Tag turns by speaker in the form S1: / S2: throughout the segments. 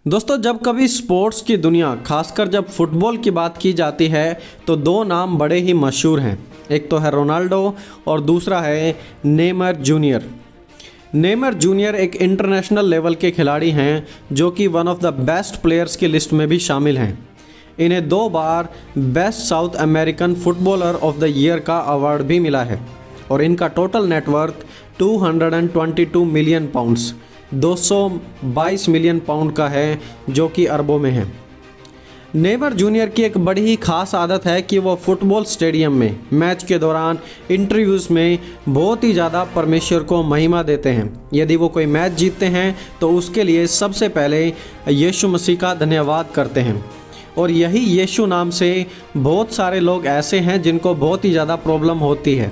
S1: दोस्तों, जब कभी स्पोर्ट्स की दुनिया, खासकर जब फुटबॉल की बात की जाती है तो दो नाम बड़े ही मशहूर हैं। एक तो है रोनाल्डो और दूसरा है नेमर जूनियर। नेमर जूनियर एक इंटरनेशनल लेवल के खिलाड़ी हैं जो कि one of the best players की लिस्ट में भी शामिल हैं। इन्हें 2 बार best South American footballer of the year का अवार्ड भी मिला है और इनका total net worth 222 million pounds 222 million pound का है, जो कि अरबों में है। नेमर जूनियर की एक बड़ी ही खास आदत है कि वो फुटबॉल स्टेडियम में मैच के दौरान इंटरव्यूज़ में बहुत ही ज़्यादा परमेश्वर को महिमा देते हैं। यदि वो कोई मैच जीतते हैं तो उसके लिए सबसे पहले यीशु मसीह का धन्यवाद करते हैं। और यही यीशु नाम से बहुत सारे लोग ऐसे हैं जिनको बहुत ही ज़्यादा प्रॉब्लम होती है,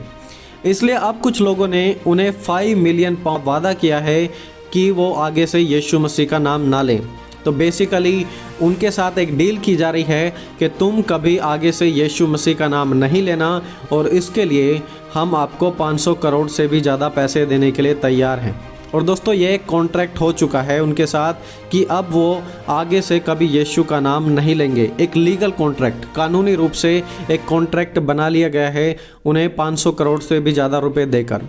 S1: इसलिए अब कुछ लोगों ने उन्हें 5 मिलियन पाउंड वादा किया है कि वो आगे से यीशु मसीह का नाम ना लें। तो बेसिकली उनके साथ एक डील की जा रही है कि तुम कभी आगे से यीशु मसीह का नाम नहीं लेना और इसके लिए हम आपको 500 करोड़ से भी ज़्यादा पैसे देने के लिए तैयार हैं। और दोस्तों, ये एक कॉन्ट्रैक्ट हो चुका है उनके साथ कि अब वो आगे से कभी यीशु का नाम नहीं लेंगे। एक लीगल कॉन्ट्रैक्ट, कानूनी रूप से एक कॉन्ट्रैक्ट बना लिया गया है उन्हें 500 करोड़ से भी ज़्यादा रुपए देकर।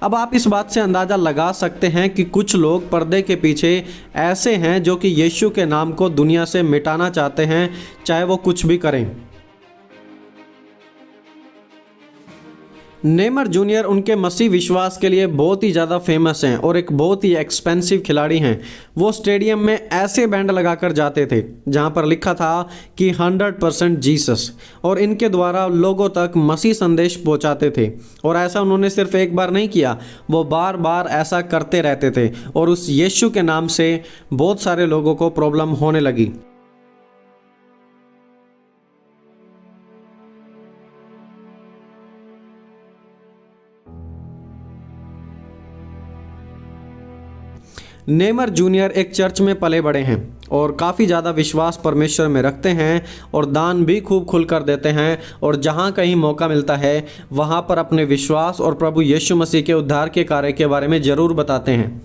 S1: अब आप इस बात से अंदाज़ा लगा सकते हैं कि कुछ लोग पर्दे के पीछे ऐसे हैं जो कि यीशु के नाम को दुनिया से मिटाना चाहते हैं, चाहे वो कुछ भी करें। नेमर जूनियर उनके मसीह विश्वास के लिए बहुत ही ज़्यादा फेमस हैं और एक बहुत ही एक्सपेंसिव खिलाड़ी हैं। वो स्टेडियम में ऐसे बैंड लगाकर जाते थे जहां पर लिखा था कि 100% जीसस, और इनके द्वारा लोगों तक मसीह संदेश पहुंचाते थे। और ऐसा उन्होंने सिर्फ एक बार नहीं किया, वो बार बार ऐसा करते रहते थे और उस यीशु के नाम से बहुत सारे लोगों को प्रॉब्लम होने लगी। नेमर जूनियर एक चर्च में पले बड़े हैं और काफ़ी ज़्यादा विश्वास परमेश्वर में रखते हैं और दान भी खूब खुलकर देते हैं, और जहाँ कहीं मौका मिलता है वहाँ पर अपने विश्वास और प्रभु यीशु मसीह के उद्धार के कार्य के बारे में ज़रूर बताते हैं।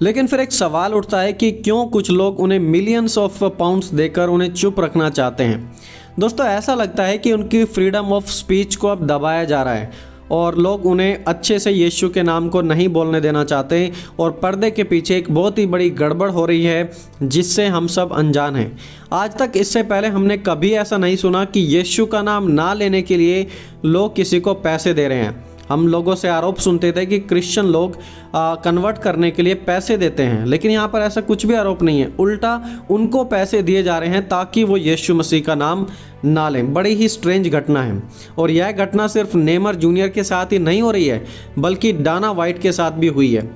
S1: लेकिन फिर एक सवाल उठता है कि क्यों कुछ लोग उन्हें मिलियंस ऑफ पाउंड्स देकर उन्हें चुप रखना चाहते हैं। दोस्तों, ऐसा लगता है कि उनकी फ्रीडम ऑफ स्पीच को अब दबाया जा रहा है और लोग उन्हें अच्छे से यीशु के नाम को नहीं बोलने देना चाहते, और पर्दे के पीछे एक बहुत ही बड़ी गड़बड़ हो रही है जिससे हम सब अनजान हैं। आज तक इससे पहले हमने कभी ऐसा नहीं सुना कि यीशु का नाम ना लेने के लिए लोग किसी को पैसे दे रहे हैं। हम लोगों से आरोप सुनते थे कि क्रिश्चियन लोग कन्वर्ट करने के लिए पैसे देते हैं, लेकिन यहाँ पर ऐसा कुछ भी आरोप नहीं है। उल्टा उनको पैसे दिए जा रहे हैं ताकि वो यीशु मसीह का नाम ना लें। बड़ी ही स्ट्रेंज घटना है, और यह घटना सिर्फ नेमर जूनियर के साथ ही नहीं हो रही है बल्कि डाना वाइट के साथ भी हुई है।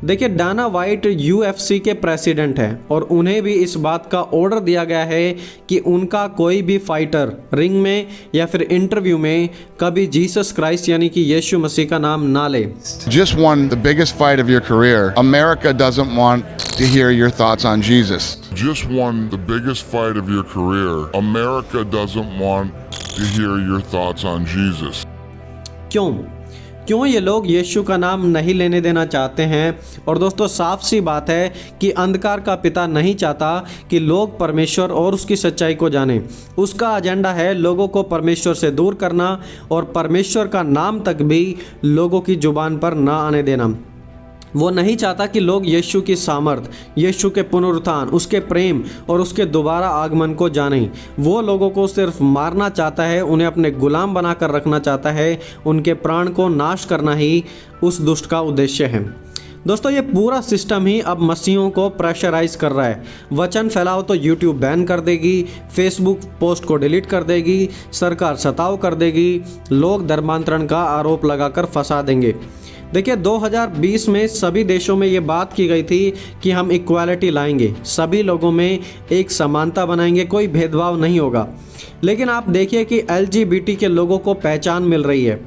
S1: देखिए, डाना वाइट UFC के प्रेसिडेंट हैं और उन्हें भी इस बात का ऑर्डर दिया गया है कि उनका कोई भी फाइटर रिंग में या फिर इंटरव्यू में कभी जीसस क्राइस्ट यानी कि यीशु मसीह का नाम ना ले।
S2: Just won the biggest fight of your career. America doesn't want to hear your thoughts on Jesus.
S3: Just won the biggest fight of your career. America doesn't want to hear your thoughts on Jesus.
S1: क्यों ये लोग यीशु का नाम नहीं लेने देना चाहते हैं? और दोस्तों, साफ सी बात है कि अंधकार का पिता नहीं चाहता कि लोग परमेश्वर और उसकी सच्चाई को जानें। उसका एजेंडा है लोगों को परमेश्वर से दूर करना और परमेश्वर का नाम तक भी लोगों की जुबान पर ना आने देना। वो नहीं चाहता कि लोग यीशु की सामर्थ, यीशु के पुनरुत्थान, उसके प्रेम और उसके दोबारा आगमन को जानें। वो लोगों को सिर्फ मारना चाहता है, उन्हें अपने गुलाम बनाकर रखना चाहता है। उनके प्राण को नाश करना ही उस दुष्ट का उद्देश्य है। दोस्तों, ये पूरा सिस्टम ही अब मसीहों को प्रेशराइज कर रहा है। वचन फैलाओ तो यूट्यूब बैन कर देगी, फेसबुक पोस्ट को डिलीट कर देगी, सरकार सताव कर देगी, लोग धर्मांतरण का आरोप लगाकर फंसा देंगे। देखिए, 2020 में सभी देशों में ये बात की गई थी कि हम इक्वालिटी लाएंगे, सभी लोगों में एक समानता बनाएंगे, कोई भेदभाव नहीं होगा। लेकिन आप देखिए कि LGBT के लोगों को पहचान मिल रही है।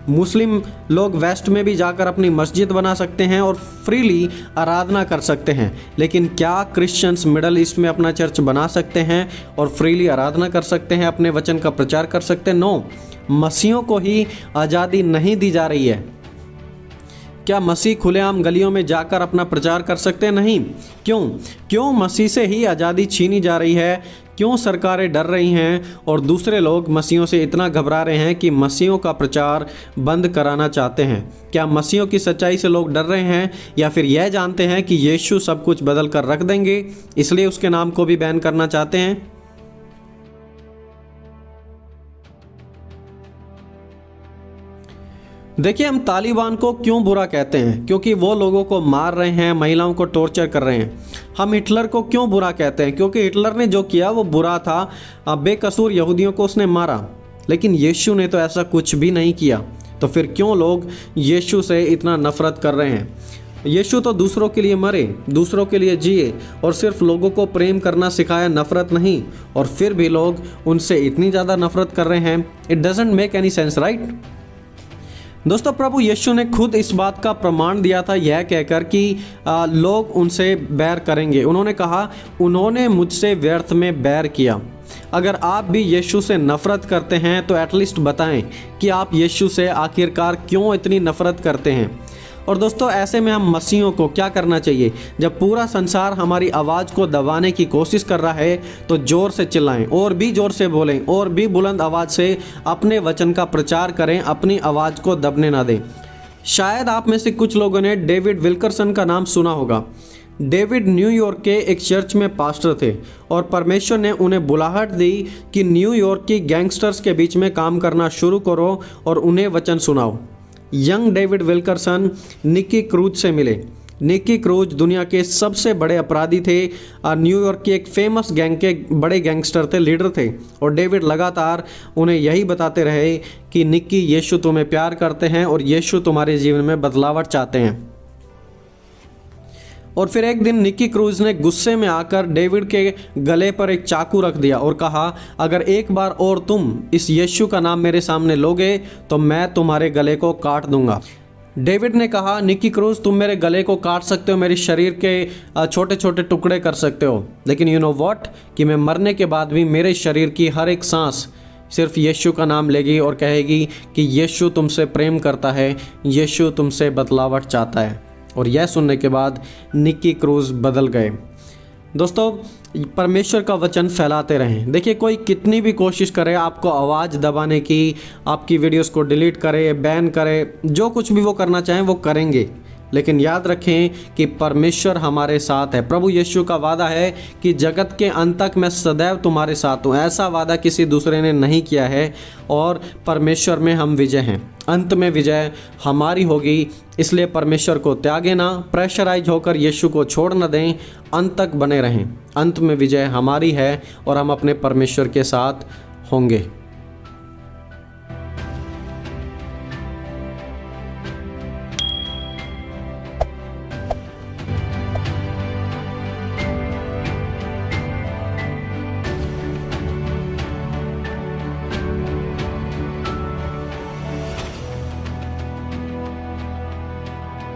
S1: मुस्लिम लोग वेस्ट में भी जाकर अपनी मस्जिद बना सकते हैं और फ्रीली आराधना कर सकते हैं, लेकिन क्या क्रिश्चियंस मिडल ईस्ट में अपना चर्च बना सकते हैं और फ्रीली आराधना कर सकते हैं, अपने वचन का प्रचार कर सकते हैं? नो, मसीहों को ही आज़ादी नहीं दी जा रही है। क्या मसीह खुलेआम गलियों में जाकर अपना प्रचार कर सकते हैं? नहीं। क्यों मसीह से ही आज़ादी छीनी जा रही है? क्यों सरकारें डर रही हैं और दूसरे लोग मसीहों से इतना घबरा रहे हैं कि मसीहों का प्रचार बंद कराना चाहते हैं? क्या मसीहों की सच्चाई से लोग डर रहे हैं, या फिर यह जानते हैं कि यीशु सब कुछ बदल कर रख देंगे, इसलिए उसके नाम को भी बैन करना चाहते हैं? देखिए, हम तालिबान को क्यों बुरा कहते हैं? क्योंकि वो लोगों को मार रहे हैं, महिलाओं को टॉर्चर कर रहे हैं। हम हिटलर को क्यों बुरा कहते हैं? क्योंकि हिटलर ने जो किया वो बुरा था, बेकसूर यहूदियों को उसने मारा। लेकिन यीशु ने तो ऐसा कुछ भी नहीं किया। तो फिर क्यों लोग यीशु से इतना नफरत कर रहे हैं? यीशु तो दूसरों के लिए मरे, दूसरों के लिए जिए और सिर्फ लोगों को प्रेम करना सिखाया, नफरत नहीं। और फिर भी लोग उनसे इतनी ज़्यादा नफरत कर रहे हैं। It doesn't make any sense, right? दोस्तों, प्रभु यीशु ने खुद इस बात का प्रमाण दिया था, यह कहकर कि लोग उनसे बैर करेंगे। उन्होंने कहा, उन्होंने मुझसे व्यर्थ में बैर किया। अगर आप भी यीशु से नफरत करते हैं तो एटलीस्ट बताएं कि आप यीशु से आखिरकार क्यों इतनी नफरत करते हैं। और दोस्तों, ऐसे में हम मसीहों को क्या करना चाहिए? जब पूरा संसार हमारी आवाज़ को दबाने की कोशिश कर रहा है तो ज़ोर से चिल्लाएं, और भी ज़ोर से बोलें, और भी बुलंद आवाज़ से अपने वचन का प्रचार करें, अपनी आवाज़ को दबने ना दें। शायद आप में से कुछ लोगों ने डेविड विल्करसन का नाम सुना होगा। डेविड न्यूयॉर्क के एक चर्च में पास्टर थे और परमेश्वर ने उन्हें बुलाहट दी कि न्यूयॉर्क की गैंगस्टर्स के बीच में काम करना शुरू करो और उन्हें वचन सुनाओ। यंग डेविड विल्करसन निकी क्रूज से मिले। निकी क्रूज दुनिया के सबसे बड़े अपराधी थे, न्यूयॉर्क की एक फेमस गैंग के बड़े गैंगस्टर थे, लीडर थे। और डेविड लगातार उन्हें यही बताते रहे कि निकी, यीशु तुम्हें प्यार करते हैं और यीशु तुम्हारे जीवन में बदलावट चाहते हैं। और फिर एक दिन निकी क्रूज ने गुस्से में आकर डेविड के गले पर एक चाकू रख दिया और कहा, अगर एक बार और तुम इस यीशु का नाम मेरे सामने लोगे तो मैं तुम्हारे गले को काट दूंगा। डेविड ने कहा, निकी क्रूज, तुम मेरे गले को काट सकते हो, मेरे शरीर के छोटे छोटे टुकड़े कर सकते हो, लेकिन यू नो व्हाट, कि मैं मरने के बाद भी मेरे शरीर की हर एक सांस सिर्फ यीशु का नाम लेगी और कहेगी कि यीशु तुमसे प्रेम करता है, यीशु तुमसे बदलावट चाहता है। और यह सुनने के बाद निकी क्रूज बदल गए। दोस्तों, परमेश्वर का वचन फैलाते रहें। देखिए, कोई कितनी भी कोशिश करे आपको आवाज़ दबाने की, आपकी वीडियोस को डिलीट करे, बैन करे, जो कुछ भी वो करना चाहें वो करेंगे, लेकिन याद रखें कि परमेश्वर हमारे साथ है। प्रभु यीशु का वादा है कि जगत के अंत तक मैं सदैव तुम्हारे साथ हूँ। ऐसा वादा किसी दूसरे ने नहीं किया है और परमेश्वर में हम विजय हैं। अंत में विजय हमारी होगी, इसलिए परमेश्वर को त्यागे ना, प्रेशराइज होकर यीशु को छोड़ न दें, अंत तक बने रहें। अंत में विजय हमारी है और हम अपने परमेश्वर के साथ होंगे।